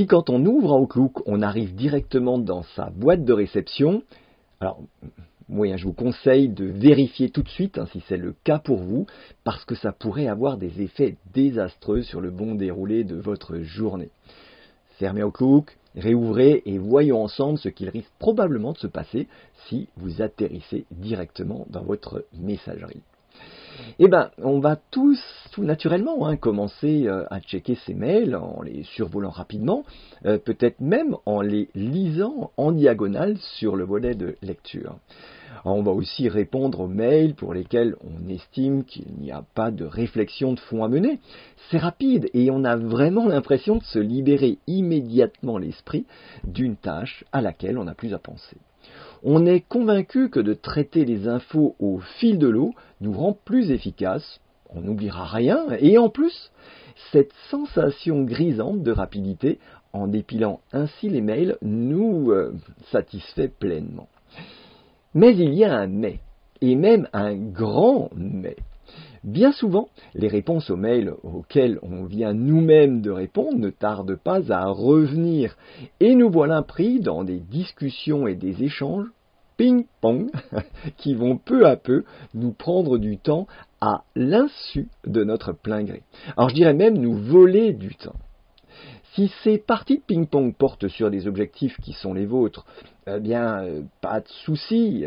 Si quand on ouvre Outlook, on arrive directement dans sa boîte de réception, alors oui, je vous conseille de vérifier tout de suite si c'est le cas pour vous, parce que ça pourrait avoir des effets désastreux sur le bon déroulé de votre journée. Fermez Outlook, réouvrez et voyons ensemble ce qu'il risque probablement de se passer si vous atterrissez directement dans votre messagerie. Eh bien, on va tous, tout naturellement, commencer à checker ces mails en les survolant rapidement, peut-être même en les lisant en diagonale sur le volet de lecture. Alors, on va aussi répondre aux mails pour lesquels on estime qu'il n'y a pas de réflexion de fond à mener. C'est rapide et on a vraiment l'impression de se libérer immédiatement l'esprit d'une tâche à laquelle on n'a plus à penser. On est convaincu que de traiter les infos au fil de l'eau nous rend plus efficaces, on n'oubliera rien, et en plus, cette sensation grisante de rapidité, en dépilant ainsi les mails, nous satisfait pleinement. Mais il y a un mais, et même un grand mais. Bien souvent, les réponses aux mails auxquels on vient nous-mêmes de répondre ne tardent pas à revenir, et nous voilà pris dans des discussions et des échanges ping-pong qui vont peu à peu nous prendre du temps à l'insu de notre plein gré. Alors je dirais même nous voler du temps. Si ces parties de ping-pong portent sur des objectifs qui sont les vôtres, eh bien, pas de souci,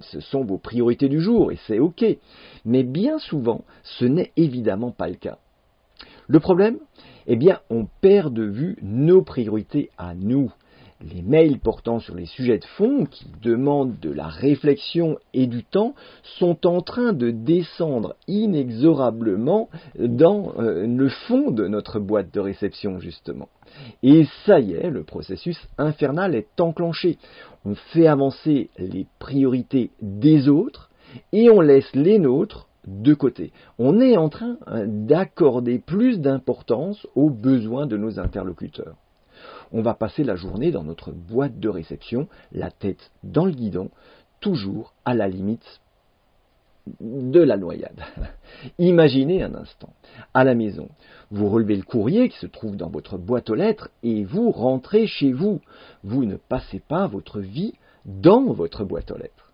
ce sont vos priorités du jour et c'est ok. Mais bien souvent, ce n'est évidemment pas le cas. Le problème, eh bien, on perd de vue nos priorités à nous. Les mails portant sur les sujets de fond, qui demandent de la réflexion et du temps, sont en train de descendre inexorablement dans le fond de notre boîte de réception, justement. Et ça y est, le processus infernal est enclenché. On fait avancer les priorités des autres et on laisse les nôtres de côté. On est en train d'accorder plus d'importance aux besoins de nos interlocuteurs. On va passer la journée dans notre boîte de réception, la tête dans le guidon, toujours à la limite de la noyade. Imaginez un instant, à la maison, vous relevez le courrier qui se trouve dans votre boîte aux lettres et vous rentrez chez vous. Vous ne passez pas votre vie dans votre boîte aux lettres.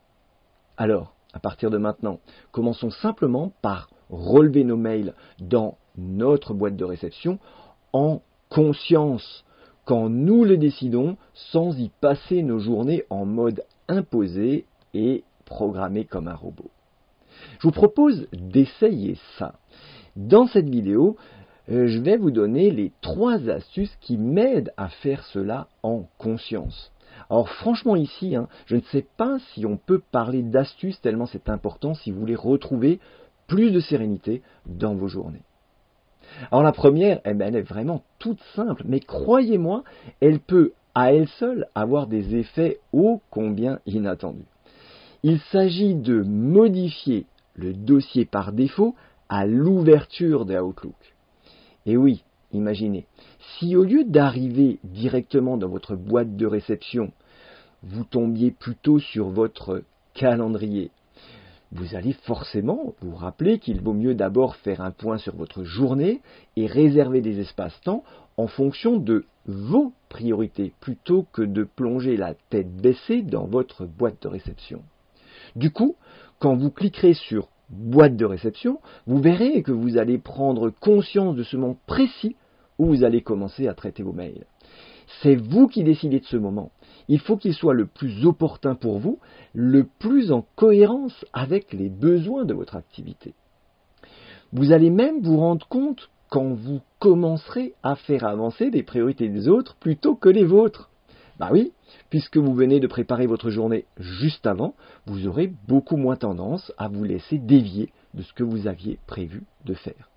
Alors, à partir de maintenant, commençons simplement par relever nos mails dans notre boîte de réception en conscience, quand nous le décidons, sans y passer nos journées en mode imposé et programmé comme un robot. Je vous propose d'essayer ça. Dans cette vidéo, je vais vous donner les 3 astuces qui m'aident à faire cela en conscience. Alors franchement ici, je ne sais pas si on peut parler d'astuces tellement c'est important si vous voulez retrouver plus de sérénité dans vos journées. Alors la première, elle est vraiment toute simple, mais croyez-moi, elle peut à elle seule avoir des effets ô combien inattendus. Il s'agit de modifier le dossier par défaut à l'ouverture de Outlook. Et oui, imaginez, si au lieu d'arriver directement dans votre boîte de réception, vous tombiez plutôt sur votre calendrier, vous allez forcément vous rappeler qu'il vaut mieux d'abord faire un point sur votre journée et réserver des espaces-temps en fonction de vos priorités, plutôt que de plonger la tête baissée dans votre boîte de réception. Du coup, quand vous cliquerez sur « boîte de réception », vous verrez que vous allez prendre conscience de ce moment précis où vous allez commencer à traiter vos mails. C'est vous qui décidez de ce moment. Il faut qu'il soit le plus opportun pour vous, le plus en cohérence avec les besoins de votre activité. Vous allez même vous rendre compte quand vous commencerez à faire avancer des priorités des autres plutôt que les vôtres. Bah oui, puisque vous venez de préparer votre journée juste avant, vous aurez beaucoup moins tendance à vous laisser dévier de ce que vous aviez prévu de faire.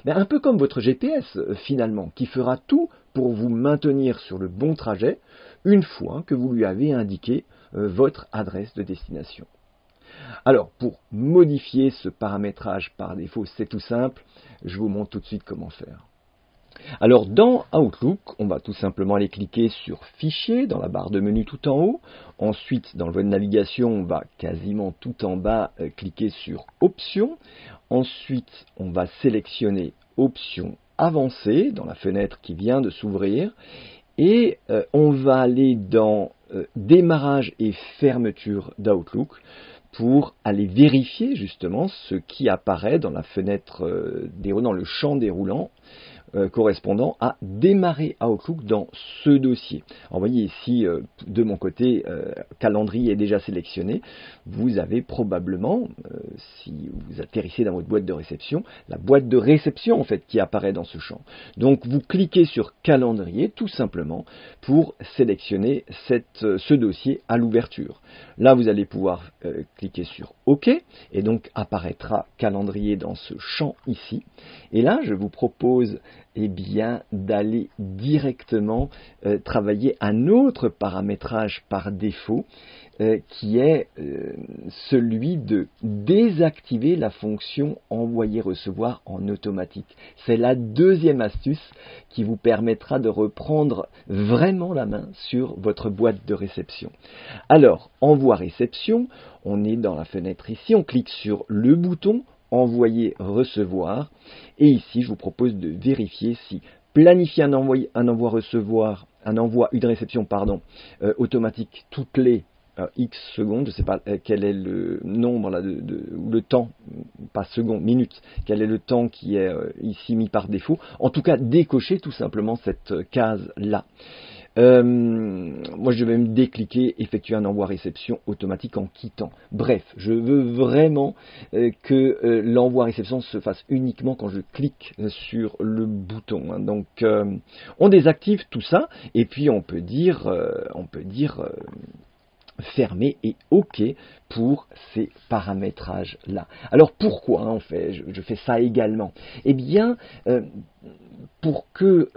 Mais un peu comme votre GPS finalement, qui fera tout pour vous maintenir sur le bon trajet une fois que vous lui avez indiqué votre adresse de destination. Alors, pour modifier ce paramétrage par défaut, c'est tout simple, je vous montre tout de suite comment faire. Alors, dans Outlook, on va tout simplement aller cliquer sur Fichier dans la barre de menu tout en haut. Ensuite, dans le volet de navigation, on va quasiment tout en bas cliquer sur Options. Ensuite, on va sélectionner Options avancées dans la fenêtre qui vient de s'ouvrir. et on va aller dans démarrage et fermeture d'Outlook pour aller vérifier justement ce qui apparaît dans la fenêtre dans le champ déroulant correspondant à démarrer Outlook dans ce dossier. Alors, vous voyez ici, de mon côté, calendrier est déjà sélectionné. Vous avez probablement, si vous atterrissez dans votre boîte de réception, la boîte de réception en fait qui apparaît dans ce champ. Donc vous cliquez sur calendrier tout simplement pour sélectionner ce dossier à l'ouverture. Là vous allez pouvoir cliquer sur OK et donc apparaîtra calendrier dans ce champ ici. Et là je vous propose d'aller directement travailler un autre paramétrage par défaut qui est celui de désactiver la fonction envoyer-recevoir en automatique. C'est la deuxième astuce qui vous permettra de reprendre vraiment la main sur votre boîte de réception. Alors, envoi-réception, on est dans la fenêtre ici, on clique sur le bouton envoyer, recevoir. Et ici, je vous propose de vérifier si planifier un envoi, une réception, automatique toutes les X secondes, je ne sais pas quel est le nombre là, ou le temps, pas secondes, minutes, quel est le temps qui est ici mis par défaut. En tout cas, décocher tout simplement cette case-là. Moi je vais me décliquer, effectuer un envoi-réception automatique en quittant. Bref, je veux vraiment que l'envoi-réception se fasse uniquement quand je clique sur le bouton. Hein. Donc on désactive tout ça et puis on peut dire fermer et OK pour ces paramétrages-là. Alors pourquoi je fais ça également? Eh bien, pour que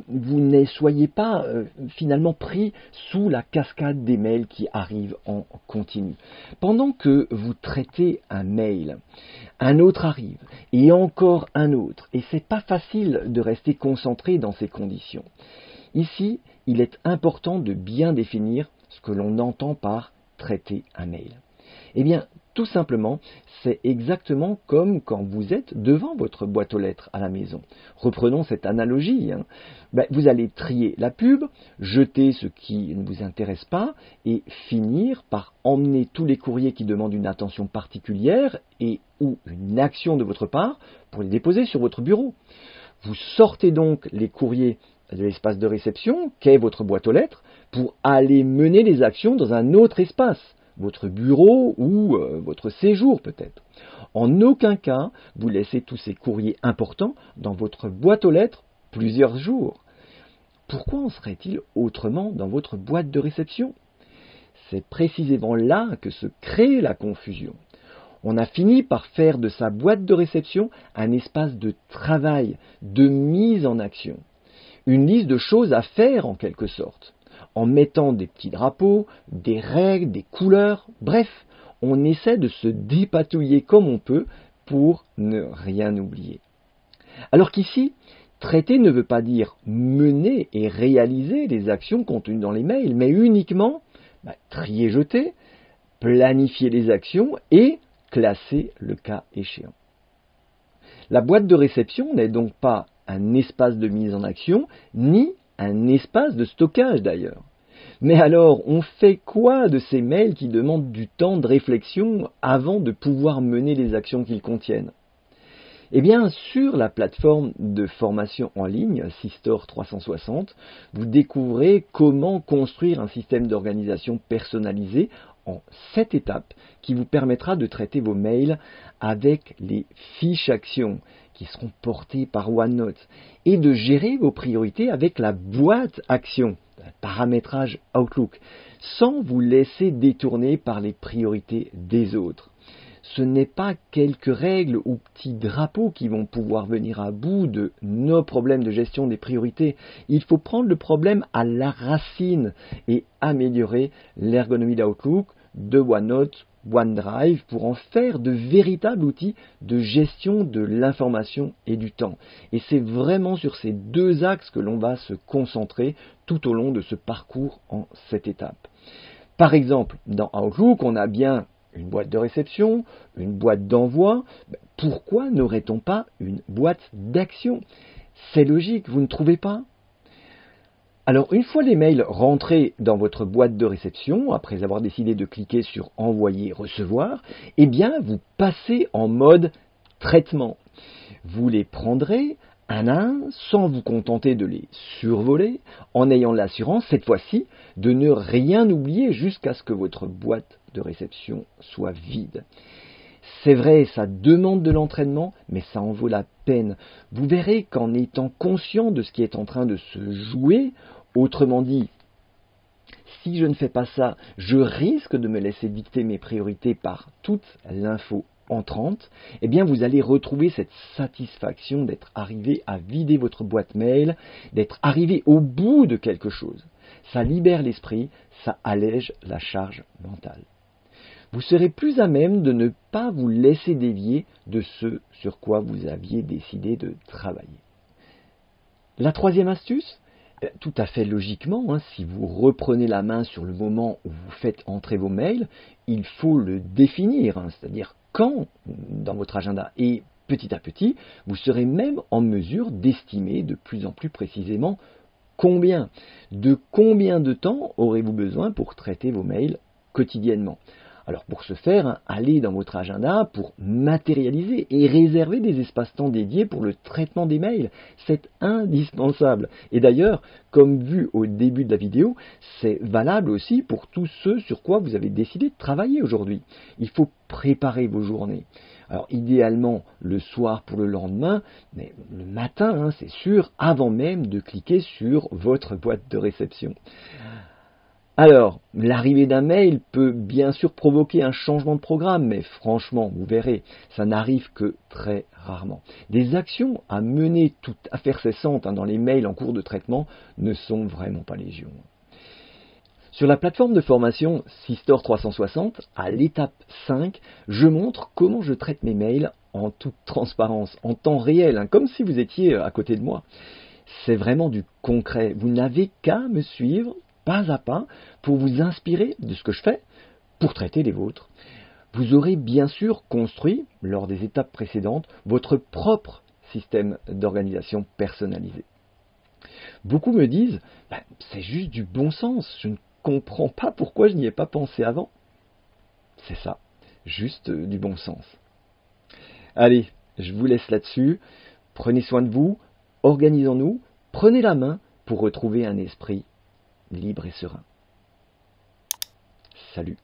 vous ne soyez pas finalement pris sous la cascade des mails qui arrivent en continu. Pendant que vous traitez un mail, un autre arrive, et encore un autre, et c'est pas facile de rester concentré dans ces conditions. Ici, il est important de bien définir ce que l'on entend par traiter un mail. Eh bien, tout simplement, c'est exactement comme quand vous êtes devant votre boîte aux lettres à la maison. Reprenons cette analogie. Vous allez trier la pub, jeter ce qui ne vous intéresse pas et finir par emmener tous les courriers qui demandent une attention particulière et ou une action de votre part pour les déposer sur votre bureau. Vous sortez donc les courriers de l'espace de réception, qu'est votre boîte aux lettres, pour aller mener les actions dans un autre espace, votre bureau ou votre séjour peut-être. En aucun cas, vous laissez tous ces courriers importants dans votre boîte aux lettres plusieurs jours. Pourquoi en serait-il autrement dans votre boîte de réception? C'est précisément là que se crée la confusion. On a fini par faire de sa boîte de réception un espace de travail, de mise en action. Une liste de choses à faire en quelque sorte, en mettant des petits drapeaux, des règles, des couleurs, bref, on essaie de se dépatouiller comme on peut pour ne rien oublier. Alors qu'ici, traiter ne veut pas dire mener et réaliser les actions contenues dans les mails, mais uniquement trier, jeter, planifier les actions et classer le cas échéant. La boîte de réception n'est donc pas un espace de mise en action, ni un espace de stockage d'ailleurs. Mais alors, on fait quoi de ces mails qui demandent du temps de réflexion avant de pouvoir mener les actions qu'ils contiennent? Eh bien, sur la plateforme de formation en ligne, Systore 360, vous découvrez comment construire un système d'organisation personnalisé en 7 étapes qui vous permettra de traiter vos mails avec les fiches actions qui seront portées par OneNote et de gérer vos priorités avec la boîte action, paramétrage Outlook, sans vous laisser détourner par les priorités des autres. Ce n'est pas quelques règles ou petits drapeaux qui vont pouvoir venir à bout de nos problèmes de gestion des priorités. Il faut prendre le problème à la racine et améliorer l'ergonomie d'Outlook, de OneNote, OneDrive pour en faire de véritables outils de gestion de l'information et du temps. Et c'est vraiment sur ces deux axes que l'on va se concentrer tout au long de ce parcours en 7 étapes. Par exemple, dans Outlook, on a bien une boîte de réception, une boîte d'envoi. Pourquoi n'aurait-on pas une boîte d'action? C'est logique, vous ne trouvez pas? Alors, une fois les mails rentrés dans votre boîte de réception, après avoir décidé de cliquer sur Envoyer, recevoir, eh bien, vous passez en mode traitement. Vous les prendrez un à un, sans vous contenter de les survoler, en ayant l'assurance, cette fois-ci, de ne rien oublier jusqu'à ce que votre boîte de réception soit vide. C'est vrai, ça demande de l'entraînement, mais ça en vaut la peine. Vous verrez qu'en étant conscient de ce qui est en train de se jouer, autrement dit, si je ne fais pas ça, je risque de me laisser dicter mes priorités par toute l'info entrante, eh bien vous allez retrouver cette satisfaction d'être arrivé à vider votre boîte mail, d'être arrivé au bout de quelque chose. Ça libère l'esprit, ça allège la charge mentale. Vous serez plus à même de ne pas vous laisser dévier de ce sur quoi vous aviez décidé de travailler. La troisième astuce, tout à fait logiquement, si vous reprenez la main sur le moment où vous faites entrer vos mails, il faut le définir, c'est-à-dire quand dans votre agenda. Et petit à petit, vous serez même en mesure d'estimer de plus en plus précisément combien. De combien de temps aurez-vous besoin pour traiter vos mails quotidiennement. Alors pour ce faire, allez dans votre agenda pour matérialiser et réserver des espaces-temps dédiés pour le traitement des mails. C'est indispensable. Et d'ailleurs, comme vu au début de la vidéo, c'est valable aussi pour tous ceux sur quoi vous avez décidé de travailler aujourd'hui. Il faut préparer vos journées. Alors idéalement le soir pour le lendemain, mais le matin, c'est sûr, avant même de cliquer sur votre boîte de réception. Alors, l'arrivée d'un mail peut bien sûr provoquer un changement de programme, mais franchement, vous verrez, ça n'arrive que très rarement. Des actions à mener tout à faire cessantes dans les mails en cours de traitement ne sont vraiment pas légion. Sur la plateforme de formation Systore 360, à l'étape 5, je montre comment je traite mes mails en toute transparence, en temps réel, comme si vous étiez à côté de moi. C'est vraiment du concret. Vous n'avez qu'à me suivre pas à pas pour vous inspirer de ce que je fais pour traiter les vôtres. Vous aurez bien sûr construit, lors des étapes précédentes, votre propre système d'organisation personnalisé. Beaucoup me disent, c'est juste du bon sens, je ne comprends pas pourquoi je n'y ai pas pensé avant. C'est ça, juste du bon sens. Allez, je vous laisse là-dessus, prenez soin de vous, organisons-nous, prenez la main pour retrouver un esprit libre et serein. Salut.